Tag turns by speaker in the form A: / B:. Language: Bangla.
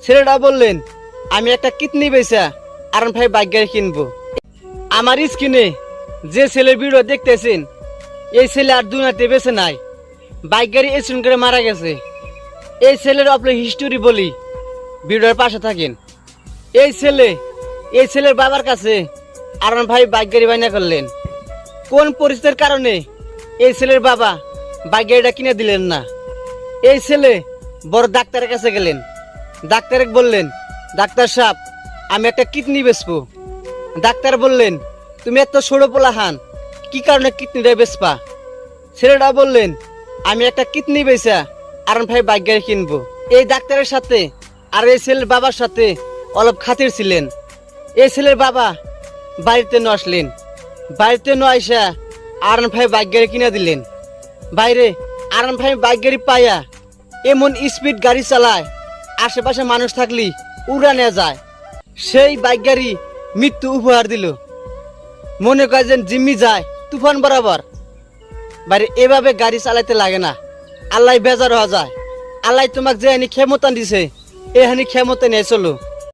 A: ছেলেটা বললেন আমি একটা কিডনি বেচা R15 বাইক গাড়ি কিনবো। আমার স্ক্রিনে যে ছেলের ভিডিও দেখতেছেন এই ছেলে আর দুনিয়াতে বেঁচে নাই, বাইক গাড়ি অ্যাক্সিডেন্ট করে মারা গেছে। এই ছেলের আপনার হিস্টোরি বলি, ভিডিওর পাশে থাকেন। এই ছেলের বাবার কাছে R15 বাইক গাড়ি বায়না করলেন। কোন পরিস্থিতির কারণে এই ছেলের বাবা বাইক গাড়িটা কিনে দিলেন না? এই ছেলে বড় ডাক্তারের কাছে গেলেন, ডাক্তার বললেন ডাক্তার সাহেব আমি একটা কিডনি বেচবো। ডাক্তার বললেন তুমি এত ছোট পোলাহান কি কারণে কিডনিটা বেচবা? ছেলেটা বললেন আমি একটা কিডনি বেচা R15 বাইক গাড়ি কিনবো। এই ডাক্তারের সাথে আর এই ছেলের বাবার সাথে অলপ খাতির ছিলেন। এই ছেলের বাবা বাড়িতে ন আসলেন, বাড়িতে ন আইসা R15 বাইক গাড়ি কিনে দিলেন। বাইরে R15 বাইক গাড়ি পাইয়া এমন স্পিড গাড়ি চালায় আশেপাশে মানুষ থাকলি উড়ানে যায়। সেই বাইক গাড়ি মৃত্যু উপহার দিল। মনে করে যেন জিম্মি যায় তুফান বরাবর। বাইরে এভাবে গাড়ি চালাইতে লাগে না, আল্লাহ বেজার হওয়া যায়। আল্লাহ তোমাকে যে ক্ষমতা দিছে এহানি ক্ষমতা নিয়ে চলো।